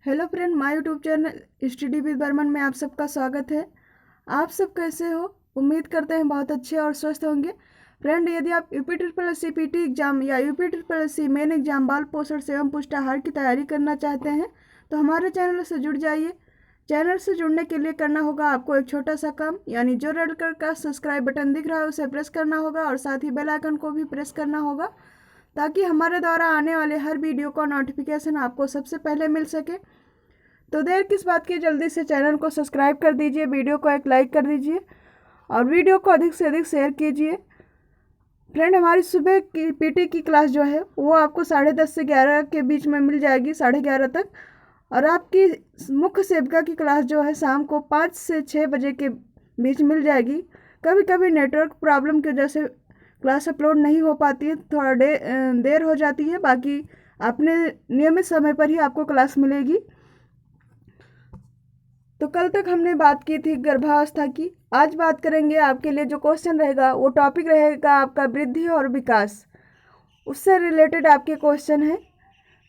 Hello friend, my YouTube channel study with Barman में आप सबका स्वागत है। आप सब कैसे हो? उम्मीद करते हैं बहुत अच्छे और स्वस्थ होंगे। फ्रेंड, यदि आप UP triple S C PT exam या UP triple S C main exam बाल पोषण एवं पुष्टाहार की तैयारी करना चाहते हैं तो हमारे चैनल से जुड़ जाइए। चैनल से जुड़ने के लिए करना होगा आपको एक छोटा सा काम, यानी जो रेड कलर का सब्सक्राइब बटन दिख रहा है उसे प्रेस करना होगा और साथ ही बेल आइकन को भी प्रेस करना होगा ताकि हमारे द्वारा आने वाले हर वीडियो का नोटिफिकेशन आपको सबसे पहले मिल सके। तो देर किस बात की, जल्दी से चैनल को सब्सक्राइब कर दीजिए, वीडियो को एक लाइक कर दीजिए और वीडियो को अधिक से अधिक शेयर कीजिए। फ्रेंड, हमारी सुबह की पीटी की क्लास जो है वो आपको 10:30 से 11 के बीच में मिल जाएगी, 11:30 तक। और आपकी मुख्य सेविका की क्लास जो है शाम को 5 से 6 बजे के बीच मिल जाएगी। कभी कभी नेटवर्क प्रॉब्लम की वजह से क्लास अपलोड नहीं हो पाती है, थोड़ा देर हो जाती है। बाकी अपने नियमित समय पर ही आपको क्लास मिलेगी। तो कल तक हमने बात की थी गर्भावस्था की। आज बात करेंगे, आपके लिए जो क्वेश्चन रहेगा वो टॉपिक रहेगा आपका वृद्धि और विकास। उससे रिलेटेड आपके क्वेश्चन है।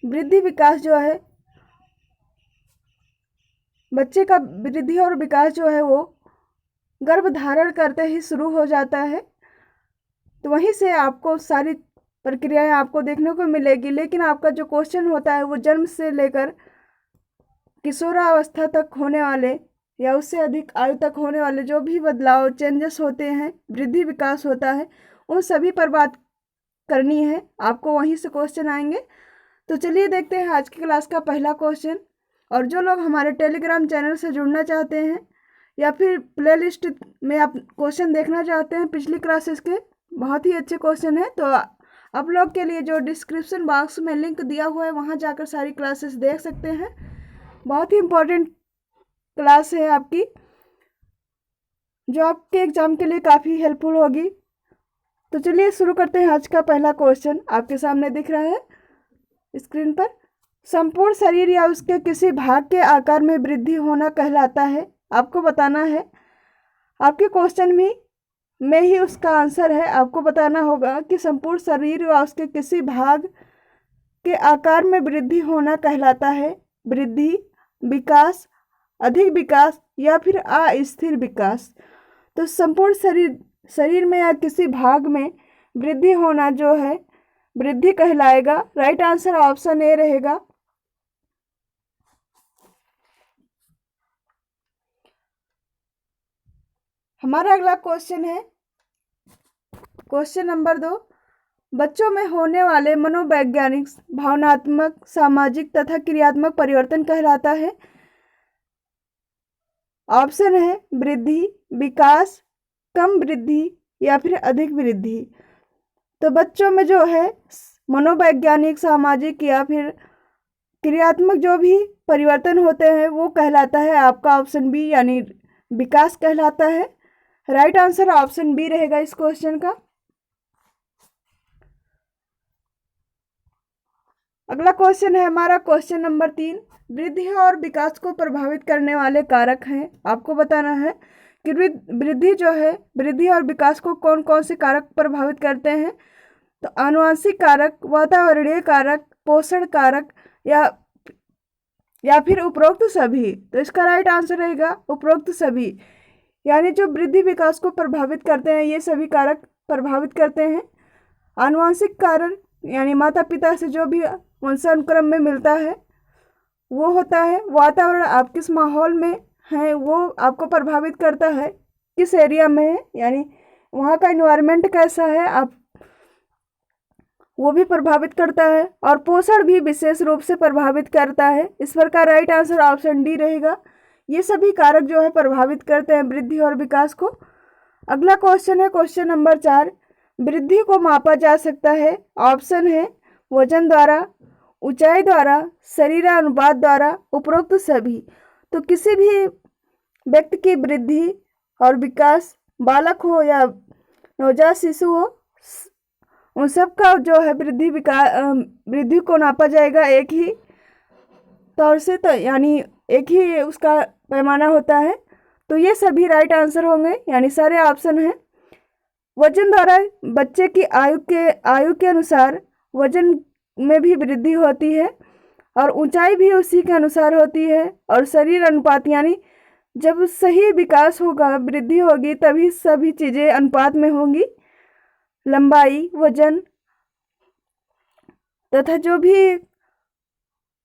वृद्धि विकास जो है, बच्चे का वृद्धि और विकास जो है वो गर्भधारण करते ही शुरू हो जाता है। तो वहीं से आपको सारी प्रक्रियाएं आपको देखने को मिलेगी। लेकिन आपका जो क्वेश्चन होता है वो जन्म से लेकर किशोरावस्था तक होने वाले या उससे अधिक आयु तक होने वाले जो भी बदलाव चेंजेस होते हैं, वृद्धि विकास होता है, उन सभी पर बात करनी है। आपको वहीं से क्वेश्चन आएंगे। तो चलिए देखते हैं आज की क्लास का पहला क्वेश्चन। और जो लोग हमारे टेलीग्राम चैनल से जुड़ना चाहते हैं या फिर प्लेलिस्ट में आप क्वेश्चन देखना चाहते हैं पिछली क्लासेस के, बहुत ही अच्छे क्वेश्चन है, तो आप लोग के लिए जो डिस्क्रिप्शन बॉक्स में लिंक दिया हुआ है वहाँ जाकर सारी क्लासेस देख सकते हैं। बहुत ही इम्पोर्टेंट क्लास है आपकी, जो आपके एग्जाम के लिए काफ़ी हेल्पफुल होगी। तो चलिए शुरू करते हैं। आज का पहला क्वेश्चन आपके सामने दिख रहा है स्क्रीन पर। संपूर्ण शरीर या उसके किसी भाग के आकार में वृद्धि होना कहलाता है। आपको बताना है, आपके क्वेश्चन में ही उसका आंसर है। आपको बताना होगा कि संपूर्ण शरीर या उसके किसी भाग के आकार में वृद्धि होना कहलाता है वृद्धि, विकास, अधिक विकास या फिर अस्थिर विकास। तो संपूर्ण शरीर में या किसी भाग में वृद्धि होना जो है वृद्धि कहलाएगा। राइट आंसर ऑप्शन ए रहेगा। हमारा अगला क्वेश्चन है क्वेश्चन नंबर 2। बच्चों में होने वाले मनोवैज्ञानिक, भावनात्मक, सामाजिक तथा क्रियात्मक परिवर्तन कहलाता है। ऑप्शन है वृद्धि, विकास, कम वृद्धि या फिर अधिक वृद्धि। तो बच्चों में जो है मनोवैज्ञानिक, सामाजिक या फिर क्रियात्मक जो भी परिवर्तन होते हैं वो कहलाता है आपका ऑप्शन बी, यानी विकास कहलाता है। राइट आंसर ऑप्शन बी रहेगा इस क्वेश्चन का। अगला क्वेश्चन है हमारा क्वेश्चन नंबर 3। वृद्धि और विकास को प्रभावित करने वाले कारक हैं। आपको बताना है कि वृद्धि जो है, वृद्धि और विकास को कौन कौन से कारक प्रभावित करते हैं। तो आनुवंशिक कारक, वातावरणीय कारक, पोषण कारक या फिर उपरोक्त सभी। तो इसका राइट आंसर रहेगा उपरोक्त सभी, यानी जो वृद्धि विकास को प्रभावित करते हैं ये सभी कारक प्रभावित करते हैं। आनुवंशिक कारण यानी माता पिता से जो भी वंशानुक्रम में मिलता है वो होता है। वातावरण, आप किस माहौल में हैं वो आपको प्रभावित करता है, किस एरिया में है, यानी वहाँ का इन्वायरमेंट कैसा है आप वो भी प्रभावित करता है। और पोषण भी विशेष रूप से प्रभावित करता है। इस पर का राइट आंसर ऑप्शन डी रहेगा। ये सभी कारक जो है प्रभावित करते हैं वृद्धि और विकास को। अगला क्वेश्चन है क्वेश्चन नंबर 4। वृद्धि को मापा जा सकता है। ऑप्शन है वजन द्वारा, ऊंचाई द्वारा, शरीरानुपात द्वारा, उपरोक्त सभी। तो किसी भी व्यक्ति की वृद्धि और विकास, बालक हो या नवजात शिशु हो, उन सब का जो है वृद्धि को नापा जाएगा एक ही तौर से, तो यानी एक ही उसका पैमाना होता है। तो ये सभी राइट आंसर होंगे, यानी सारे ऑप्शन हैं। वजन द्वारा बच्चे की आयु के अनुसार वजन में भी वृद्धि होती है। और ऊंचाई भी उसी के अनुसार होती है। और शरीर अनुपात यानी जब सही विकास होगा, वृद्धि होगी, तभी सभी चीज़ें अनुपात में होंगी। लंबाई, वजन तथा जो भी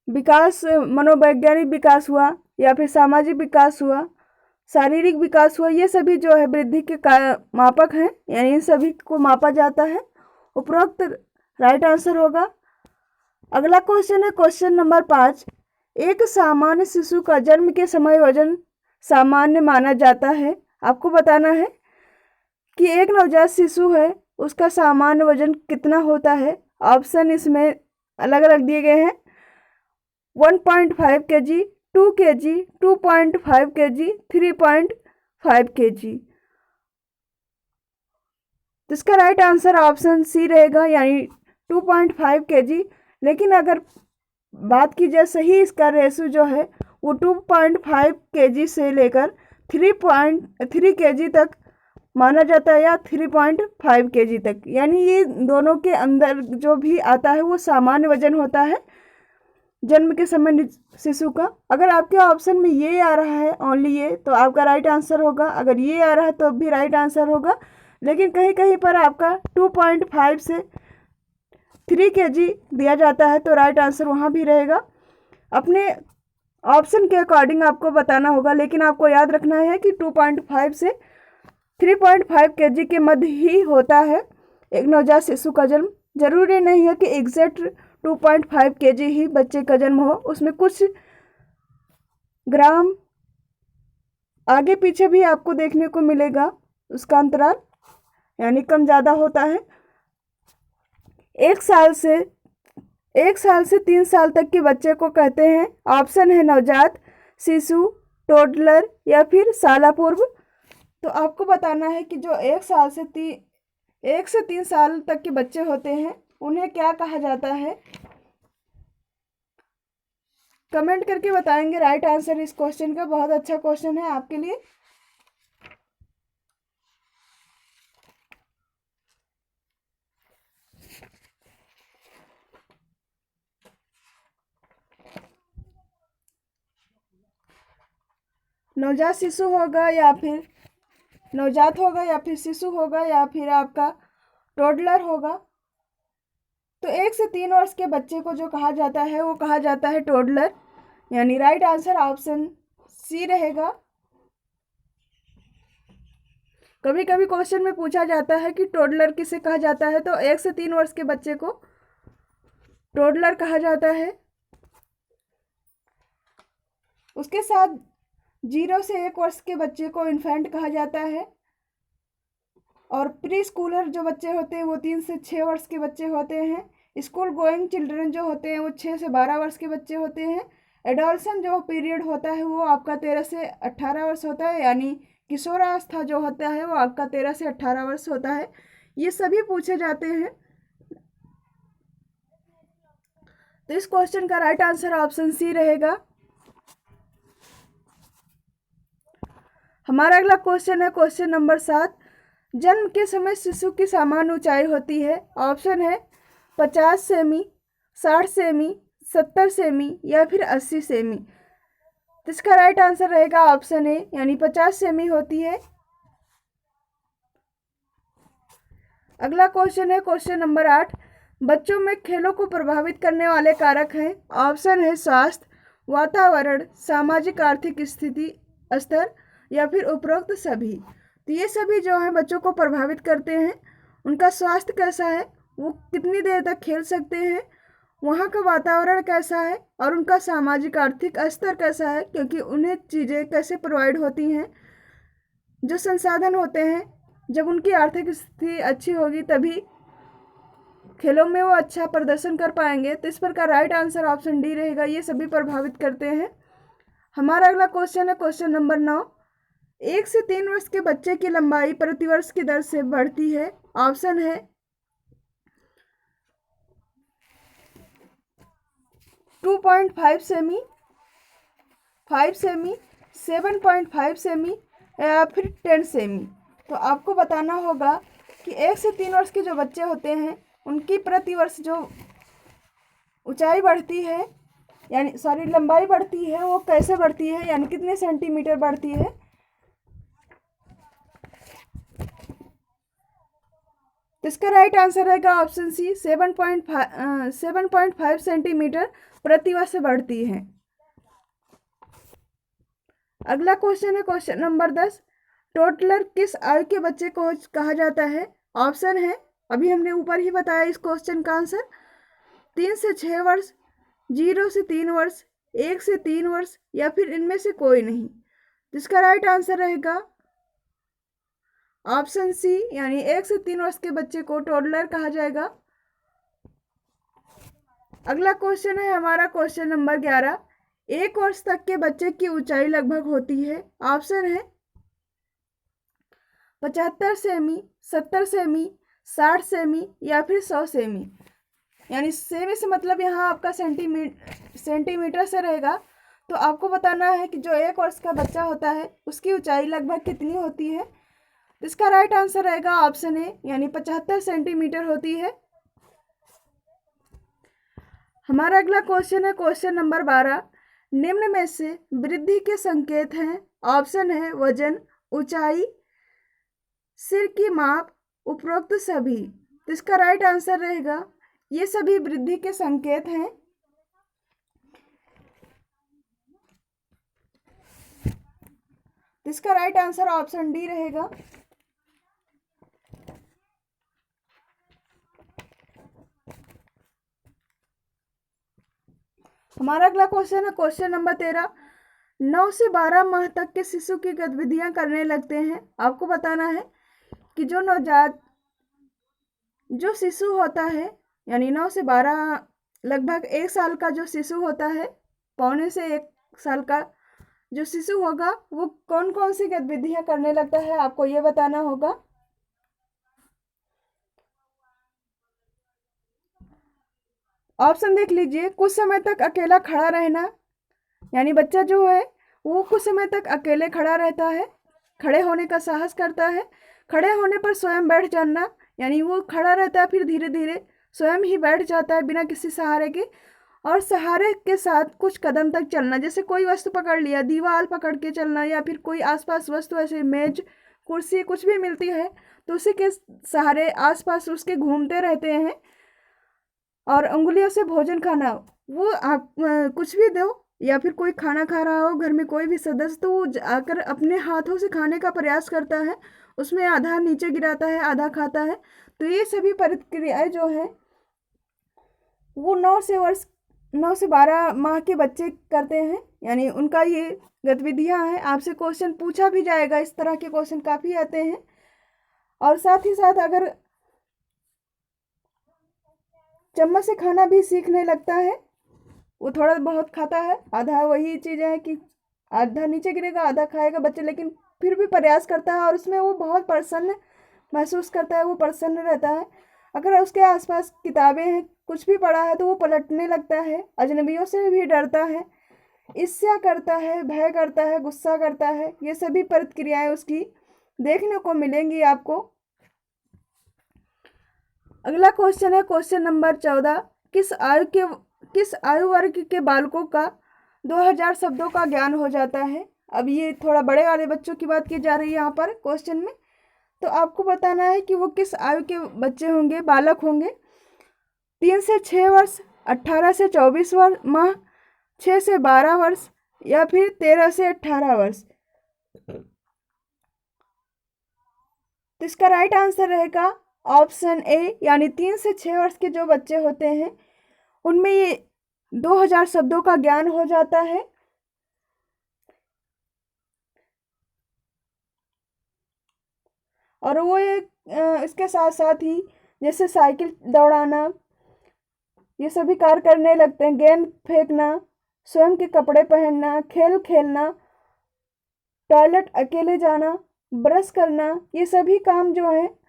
विकास, मनोवैज्ञानिक विकास हुआ या फिर सामाजिक विकास हुआ, शारीरिक विकास हुआ, ये सभी जो है वृद्धि के मापक हैं, यानी इन सभी को मापा जाता है। उपरोक्त राइट आंसर होगा। अगला क्वेश्चन है क्वेश्चन नंबर 5। एक सामान्य शिशु का जन्म के समय वजन सामान्य माना जाता है। आपको बताना है कि एक नवजात शिशु है, उसका सामान्य वजन कितना होता है। ऑप्शन इसमें अलग अलग दिए गए हैं। 1.5 kg, 2 kg, 2.5 kg, 3.5 kg। तो इसका राइट आंसर ऑप्शन सी रहेगा, यानी 2.5 kg। लेकिन अगर बात की जाए सही, इसका रेशो जो है वो 2.5 kg से लेकर 3.3 kg तक माना जाता है, या 3.5 kg तक। यानी ये दोनों के अंदर जो भी आता है वो सामान्य वजन होता है जन्म के समय शिशु का। अगर आपके ऑप्शन में ये आ रहा है, ओनली ये, तो आपका राइट आंसर होगा। अगर ये आ रहा है तो भी राइट आंसर होगा। लेकिन कहीं कहीं पर आपका 2.5 से 3 kg दिया जाता है, तो राइट आंसर वहाँ भी रहेगा। अपने ऑप्शन के अकॉर्डिंग आपको बताना होगा, लेकिन आपको याद रखना है कि 2.5 से 3.5 kg के मध्य ही होता है एक नवजात शिशु का जन्म। जरूरी नहीं है कि एग्जैक्ट 2.5 kg ही बच्चे का जन्म हो, उसमें कुछ ग्राम आगे पीछे भी आपको देखने को मिलेगा, उसका अंतराल यानी कम ज़्यादा होता है। 1 साल से 3 साल तक के बच्चे को कहते हैं। ऑप्शन है नवजात शिशु, टोडलर या फिर शालापूर्व। तो आपको बताना है कि जो 1 से 3 साल तक के बच्चे होते हैं उन्हें क्या कहा जाता है। कमेंट करके बताएंगे राइट आंसर इस क्वेश्चन का। बहुत अच्छा क्वेश्चन है आपके लिए। नवजात शिशु होगा या फिर नवजात होगा या फिर शिशु होगा या फिर आपका टोडलर होगा, तो 1 से 3 वर्ष के बच्चे को जो कहा जाता है वो कहा जाता है टोडलर। यानी राइट आंसर ऑप्शन सी रहेगा। कभी कभी क्वेश्चन में पूछा जाता है कि टोडलर किसे कहा जाता है, तो 1 से 3 वर्ष के बच्चे को टोडलर कहा जाता है। उसके साथ 0 से 1 वर्ष के बच्चे को इन्फेंट कहा जाता है। और प्री स्कूलर जो बच्चे होते हैं वो 3 से 6 वर्ष के बच्चे होते हैं। स्कूल गोइंग चिल्ड्रन जो होते हैं वो 6 से 12 वर्ष के बच्चे होते हैं। एडोलसेंट जो पीरियड होता है वो आपका 13 से 18 वर्ष होता है, यानी किशोरावस्था जो होता है वो आपका 13 से 18 वर्ष होता है। ये सभी पूछे जाते हैं। तो इस क्वेश्चन का राइट आंसर ऑप्शन सी रहेगा। हमारा अगला क्वेश्चन है क्वेश्चन नंबर 7। जन्म के समय शिशु की सामान्य ऊंचाई होती है। ऑप्शन है 50 सेमी, 60 सेमी, 70 सेमी या फिर 80 सेमी। तो इसका राइट आंसर रहेगा ऑप्शन ए, यानी 50 सेमी होती है। अगला क्वेश्चन है क्वेश्चन नंबर 8। बच्चों में खेलों को प्रभावित करने वाले कारक हैं। ऑप्शन है स्वास्थ्य, वातावरण, सामाजिक आर्थिक स्थिति स्तर या फिर उपरोक्त सभी। तो ये सभी जो है बच्चों को प्रभावित करते हैं। उनका स्वास्थ्य कैसा है, वो कितनी देर तक खेल सकते हैं, वहाँ का वातावरण कैसा है और उनका सामाजिक आर्थिक स्तर कैसा है, क्योंकि उन्हें चीज़ें कैसे प्रोवाइड होती हैं, जो संसाधन होते हैं। जब उनकी आर्थिक स्थिति अच्छी होगी तभी खेलों में वो अच्छा प्रदर्शन कर पाएंगे। तो इस पर का राइट आंसर ऑप्शन डी रहेगा। ये सभी प्रभावित करते हैं। हमारा अगला क्वेश्चन है क्वेश्चन नंबर 9। 1 से 3 वर्ष के बच्चे की लंबाई प्रतिवर्ष की दर से बढ़ती है। ऑप्शन है 2.5 सेमी, 5 सेमी, 7.5 सेमी या फिर 10 सेमी। तो आपको बताना होगा कि 1 से 3 वर्ष के जो बच्चे होते हैं उनकी प्रतिवर्ष जो ऊंचाई बढ़ती है यानी सॉरी लंबाई बढ़ती है वो कैसे बढ़ती है, यानी कितने सेंटीमीटर बढ़ती है। तो इसका राइट आंसर रहेगा ऑप्शन सी 7.5 सेंटीमीटर प्रति वर्ष बढ़ती है। अगला क्वेश्चन है क्वेश्चन नंबर 10। टोटलर किस आयु के बच्चे को कहा जाता है। ऑप्शन है, अभी हमने ऊपर ही बताया इस क्वेश्चन का आंसर, 3 से 6 वर्ष, 0 से 3 वर्ष, 1 से 3 वर्ष या फिर इनमें से कोई नहीं। जिसका राइट आंसर रहेगा ऑप्शन सी, यानी 1 से 3 वर्ष के बच्चे को टोडलर कहा जाएगा। अगला क्वेश्चन है हमारा क्वेश्चन नंबर 11। 1 वर्ष तक के बच्चे की ऊंचाई लगभग होती है। ऑप्शन है 75 सेमी, 70 सेमी, 60 सेमी या फिर 100 सेमी। यानी सेमी से मतलब यहाँ आपका सेंटीमीटर से रहेगा। तो आपको बताना है कि जो 1 वर्ष का बच्चा होता है उसकी ऊंचाई लगभग कितनी होती है। इसका राइट आंसर रहेगा ऑप्शन ए, यानी 75 सेंटीमीटर होती है। हमारा अगला क्वेश्चन है क्वेश्चन नंबर 12। निम्न में से वृद्धि के संकेत हैं। ऑप्शन है वजन, ऊंचाई, सिर की माप, उपरोक्त सभी। तो इसका राइट आंसर रहेगा ये सभी वृद्धि के संकेत हैं। इसका राइट आंसर ऑप्शन डी रहेगा। हमारा अगला क्वेश्चन है क्वेश्चन नंबर 13। 9 से 12 माह तक के शिशु की गतिविधियां करने लगते हैं। आपको बताना है कि जो नवजात जो शिशु होता है, यानी 9 से 12 लगभग 1 साल का जो शिशु होता है, पौने से 1 साल का जो शिशु होगा वो कौन कौन सी गतिविधियां करने लगता है, आपको ये बताना होगा। ऑप्शन देख लीजिए। कुछ समय तक अकेला खड़ा रहना, यानी बच्चा जो है वो कुछ समय तक अकेले खड़ा रहता है, खड़े होने का साहस करता है। खड़े होने पर स्वयं बैठ जाना, यानी वो खड़ा रहता है फिर धीरे धीरे स्वयं ही बैठ जाता है बिना किसी सहारे के। और सहारे के साथ कुछ कदम तक चलना, जैसे कोई वस्तु पकड़ लिया, दीवार पकड़ के चलना या फिर कोई आसपास वस्तु ऐसे मेज कुर्सी कुछ भी मिलती है तो उसी के सहारे आसपास उसके घूमते रहते हैं। और उंगलियों से भोजन खाना, वो आप कुछ भी दो या फिर कोई खाना खा रहा हो घर में कोई भी सदस्य तो वो आकर अपने हाथों से खाने का प्रयास करता है, उसमें आधा नीचे गिराता है आधा खाता है। तो ये सभी प्रक्रियाएं जो हैं वो 9 से 12 माह के बच्चे करते हैं, यानी उनका ये गतिविधियां हैं। आपसे क्वेश्चन पूछा भी जाएगा, इस तरह के क्वेश्चन काफ़ी आते हैं। और साथ ही साथ अगर चम्मच से खाना भी सीखने लगता है, वो थोड़ा बहुत खाता है, आधा वही चीज़ें हैं कि आधा नीचे गिरेगा आधा खाएगा बच्चा, लेकिन फिर भी प्रयास करता है और उसमें वो बहुत प्रसन्न महसूस करता है, वो प्रसन्न रहता है। अगर उसके आसपास किताबें हैं कुछ भी पढ़ा है तो वो पलटने लगता है, अजनबियों से भी डरता है, ईर्ष्या करता है, भय करता है, गुस्सा करता है। ये सभी प्रतिक्रियाएं उसकी देखने को मिलेंगी आपको। अगला क्वेश्चन है क्वेश्चन नंबर 14। किस आयु वर्ग के बालकों का 2000 शब्दों का ज्ञान हो जाता है। अब ये थोड़ा बड़े वाले बच्चों की बात की जा रही है यहाँ पर क्वेश्चन में। तो आपको बताना है कि वो किस आयु के बच्चे होंगे, बालक होंगे। 3 से 6 वर्ष, 18 से 24 माह, 6 से 12 वर्ष या फिर 13 से 18 वर्ष। तो इसका राइट आंसर रहेगा ऑप्शन ए, यानी 3 से 6 वर्ष के जो बच्चे होते हैं उनमें ये 2000 शब्दों का ज्ञान हो जाता है। और वो इसके साथ साथ ही जैसे साइकिल दौड़ाना ये सभी कार्य करने लगते हैं, गेंद फेंकना, स्वयं के कपड़े पहनना, खेल खेलना, टॉयलेट अकेले जाना, ब्रश करना, ये सभी काम जो है,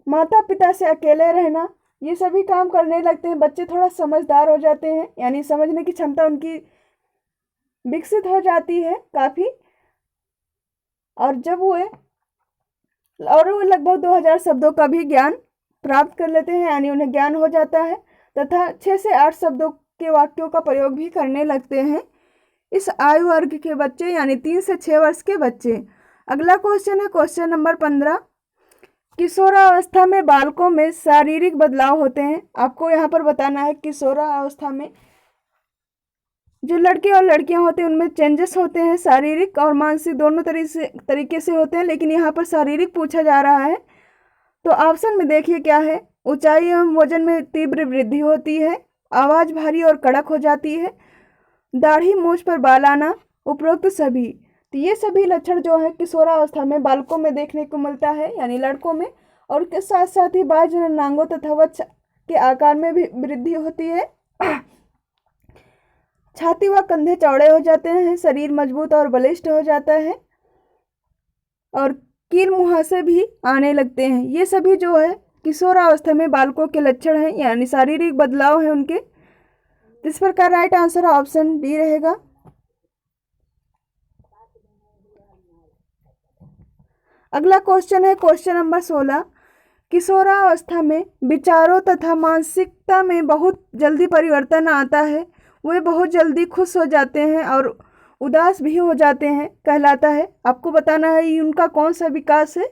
माता पिता से अकेले रहना, ये सभी काम करने लगते हैं। बच्चे थोड़ा समझदार हो जाते हैं, यानी समझने की क्षमता उनकी विकसित हो जाती है काफ़ी। और जब वो लगभग 2000 शब्दों का भी ज्ञान प्राप्त कर लेते हैं, यानी उन्हें ज्ञान हो जाता है। तथा 6 से 8 शब्दों के वाक्यों का प्रयोग भी करने लगते हैं इस आयु वर्ग के बच्चे, यानी 3 से 6 वर्ष के बच्चे। अगला क्वेश्चन है क्वेश्चन नंबर 15। किशोरावस्था में बालकों में शारीरिक बदलाव होते हैं। आपको यहाँ पर बताना है किशोरावस्था में जो लड़के और लड़कियां होते हैं उनमें चेंजेस होते हैं, शारीरिक और मानसिक दोनों तरीके से होते हैं, लेकिन यहाँ पर शारीरिक पूछा जा रहा है। तो ऑप्शन में देखिए क्या है। ऊंचाई एवं वजन में तीव्र वृद्धि होती है, आवाज़ भारी और कड़क हो जाती है, दाढ़ी मूंछ पर बाल आना, उपरोक्त सभी। तो ये सभी लक्षण जो है किशोरावस्था में बालकों में देखने को मिलता है, यानी लड़कों में। और उसके साथ साथ ही बाह्य जननांगों तथा वक्ष के आकार में भी वृद्धि होती है। छाती व कंधे चौड़े हो जाते हैं, शरीर मजबूत और बलिष्ठ हो जाता है और कील मुहासे भी आने लगते हैं। ये सभी जो है किशोरावस्था में बालकों के लक्षण हैं, यानी शारीरिक बदलाव हैं उनके। इस प्रकार राइट आंसर ऑप्शन डी रहेगा। अगला क्वेश्चन है क्वेश्चन नंबर 16। किशोरावस्था में विचारों तथा मानसिकता में बहुत जल्दी परिवर्तन आता है, वे बहुत जल्दी खुश हो जाते हैं और उदास भी हो जाते हैं कहलाता है। आपको बताना है उनका कौन सा विकास है,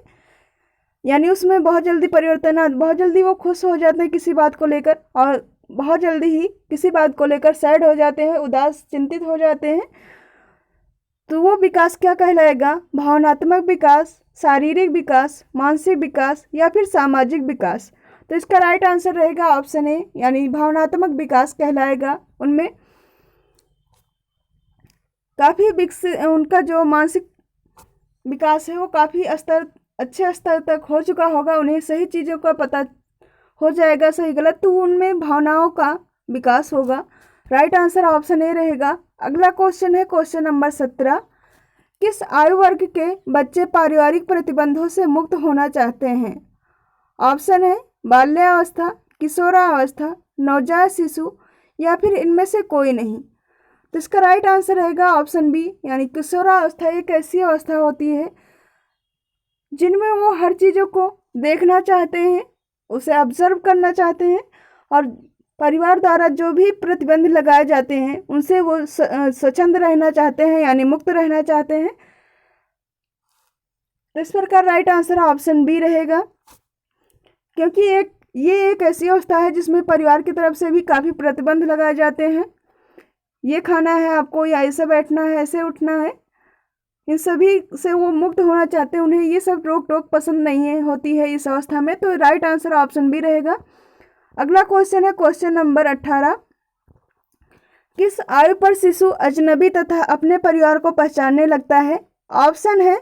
यानी उसमें बहुत जल्दी परिवर्तन, बहुत जल्दी वो खुश हो जाते हैं किसी बात को लेकर और बहुत जल्दी ही किसी बात को लेकर सैड हो जाते हैं, उदास चिंतित हो जाते हैं। तो वो विकास क्या कहलाएगा? भावनात्मक विकास, शारीरिक विकास, मानसिक विकास या फिर सामाजिक विकास। तो इसका राइट आंसर रहेगा ऑप्शन ए, यानी भावनात्मक विकास कहलाएगा। उनमें काफ़ी विकसित, उनका जो मानसिक विकास है वो काफ़ी अच्छे स्तर तक हो चुका होगा, उन्हें सही चीज़ों का पता हो जाएगा, सही गलत, तो उनमें भावनाओं का विकास होगा। राइट आंसर ऑप्शन ए रहेगा। अगला क्वेश्चन है क्वेश्चन नंबर 17। किस आयु वर्ग के बच्चे पारिवारिक प्रतिबंधों से मुक्त होना चाहते हैं? ऑप्शन है बाल्यावस्था, किशोरावस्था, नवजात शिशु या फिर इनमें से कोई नहीं। तो इसका राइट आंसर रहेगा ऑप्शन बी, यानी किशोरावस्था एक ऐसी अवस्था होती है जिनमें वो हर चीज़ों को देखना चाहते हैं, उसे ऑब्जर्व करना चाहते हैं और परिवार द्वारा जो भी प्रतिबंध लगाए जाते हैं उनसे वो स्वच्छंद रहना चाहते हैं, यानी मुक्त रहना चाहते हैं। तो इस प्रकार राइट आंसर ऑप्शन बी रहेगा, क्योंकि ये एक ऐसी अवस्था है जिसमें परिवार की तरफ से भी काफ़ी प्रतिबंध लगाए जाते हैं। ये खाना है आपको, या ऐसे बैठना है, ऐसे उठना है, इन सभी से वो मुक्त होना चाहते हैं। उन्हें ये सब रोक टोक पसंद नहीं है होती है इस अवस्था में। तो राइट आंसर ऑप्शन बी रहेगा। अगला क्वेश्चन है क्वेश्चन नंबर 18। किस आयु पर शिशु अजनबी तथा अपने परिवार को पहचानने लगता है? ऑप्शन है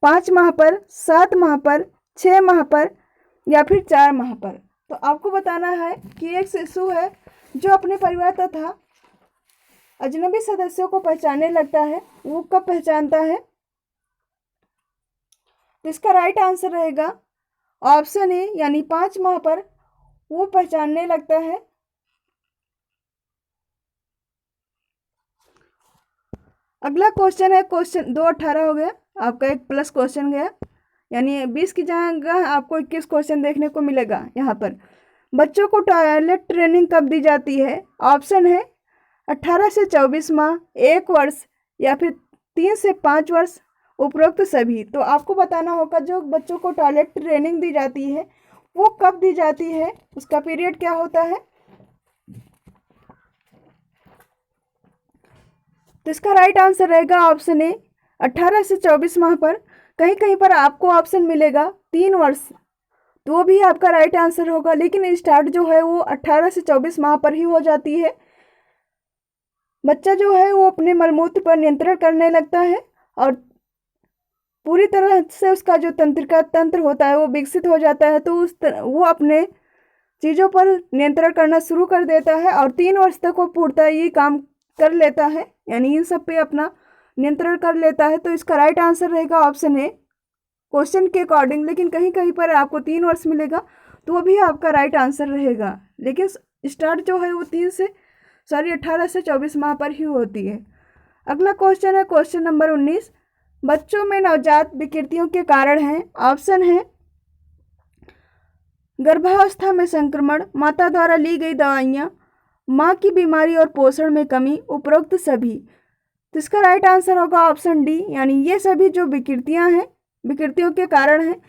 5 माह पर, 7 माह पर, 6 माह पर या फिर 4 माह पर। तो आपको बताना है कि एक शिशु है जो अपने परिवार तथा अजनबी सदस्यों को पहचानने लगता है, वो कब पहचानता है? तो इसका राइट आंसर रहेगा ऑप्शन ए, यानी 5 माह पर वो पहचानने लगता है। अगला क्वेश्चन है क्वेश्चन 218 हो गया, आपका एक प्लस क्वेश्चन गया, यानी 20 की जगह आपको 21 क्वेश्चन देखने को मिलेगा। यहाँ पर बच्चों को टॉयलेट ट्रेनिंग कब दी जाती है? ऑप्शन है 18 से 24 माह, 1 वर्ष या फिर 3 से 5 वर्ष, उपरोक्त सभी। तो आपको बताना होगा जो बच्चों को टॉयलेट ट्रेनिंग दी जाती है वो कब दी जाती है, उसका पीरियड क्या होता है। तो इसका राइट आंसर रहेगा ऑप्शन ए, 18 से 24 माह पर। कहीं कहीं पर आपको ऑप्शन मिलेगा 3 वर्ष, तो वो भी आपका राइट आंसर होगा, लेकिन स्टार्ट जो है वो 18 से 24 माह पर ही हो जाती है। बच्चा जो है वो अपने मलमूत्र पर नियंत्रण करने लगता है और पूरी तरह से उसका जो तंत्रिका तंत्र होता है वो विकसित हो जाता है, तो वो अपने चीज़ों पर नियंत्रण करना शुरू कर देता है और 3 वर्ष तक वो पूर्णतः ये काम कर लेता है, यानी इन सब पे अपना नियंत्रण कर लेता है। तो इसका राइट आंसर रहेगा ऑप्शन ए क्वेश्चन के अकॉर्डिंग, लेकिन कहीं कहीं पर आपको 3 वर्ष मिलेगा तो वो भी आपका राइट आंसर रहेगा, लेकिन स्टार्ट जो है वो 18 से 24 माह पर ही होती है। अगला क्वेश्चन है क्वेश्चन नंबर 19। बच्चों में नवजात विकृतियों के कारण हैं। ऑप्शन है गर्भावस्था में संक्रमण, माता द्वारा ली गई दवाइयाँ, माँ की बीमारी और पोषण में कमी, उपरोक्त सभी। तो इसका राइट आंसर होगा ऑप्शन डी, यानी ये सभी जो विकृतियां हैं, विकृतियों के कारण हैं।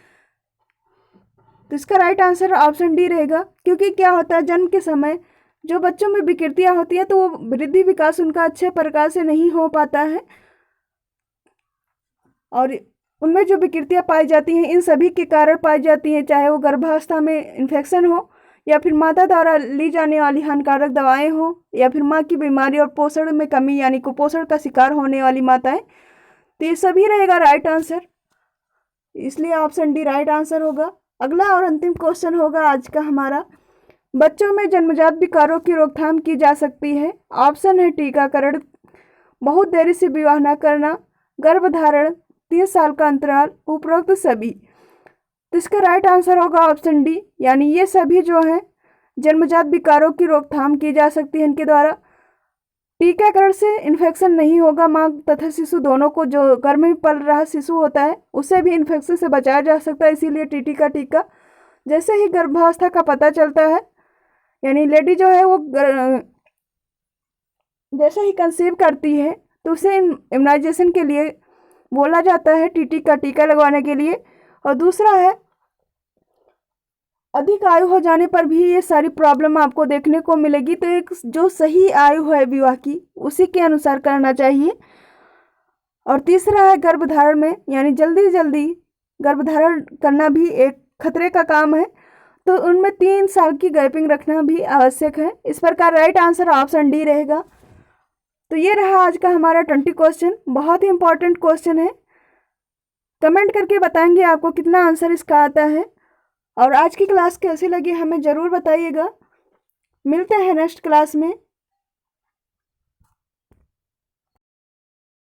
तो इसका राइट आंसर ऑप्शन डी रहेगा, क्योंकि क्या होता है, जन्म के समय जो बच्चों में विकृतियां होती हैं तो वो वृद्धि विकास उनका अच्छे प्रकार से नहीं हो पाता है, और उनमें जो विकृतियां पाई जाती हैं इन सभी के कारण पाई जाती हैं, चाहे वो गर्भावस्था में इन्फेक्शन हो, या फिर माता द्वारा ली जाने वाली हानिकारक दवाएं हो, या फिर माँ की बीमारी और पोषण में कमी यानी कुपोषण का शिकार होने वाली माताएं। तो ये सभी रहेगा राइट आंसर, इसलिए ऑप्शन डी राइट आंसर होगा। अगला और अंतिम क्वेश्चन होगा आज का हमारा, बच्चों में जन्मजात विकारों की रोकथाम की जा सकती है। ऑप्शन है टीकाकरण, बहुत देरी से विवाह न करना, गर्भधारण, 3 साल का अंतराल, उपरोक्त सभी। तो इसका राइट आंसर होगा ऑप्शन डी, यानी ये सभी जो हैं जन्मजात विकारों की रोकथाम की जा सकती है इनके द्वारा। टीकाकरण से इन्फेक्शन नहीं होगा, माँ तथा शिशु दोनों को, जो गर्भ में पल रहा शिशु होता है उसे भी इन्फेक्शन से बचाया जा सकता है, इसीलिए टीटी का टीका। जैसे ही गर्भावस्था का पता चलता है, यानी लेडी जो है वो जैसे ही कंसीव करती है तो उसे इम्यूनाइजेशन के लिए बोला जाता है, टीटी का टीका लगवाने के लिए। और दूसरा है, अधिक आयु हो जाने पर भी ये सारी प्रॉब्लम आपको देखने को मिलेगी, तो एक जो सही आयु है विवाह की उसी के अनुसार करना चाहिए। और तीसरा है गर्भधारण में, यानी जल्दी जल्दी गर्भधारण करना भी एक खतरे का काम है, तो उनमें 3 साल की गैपिंग रखना भी आवश्यक है। इस प्रकार राइट आंसर ऑप्शन डी रहेगा। तो ये रहा आज का हमारा 20 क्वेश्चन, बहुत ही इंपॉर्टेंट क्वेश्चन है। कमेंट करके बताएंगे आपको कितना आंसर इसका आता है, और आज की क्लास कैसी लगी हमें ज़रूर बताइएगा। मिलते हैं नेक्स्ट क्लास में।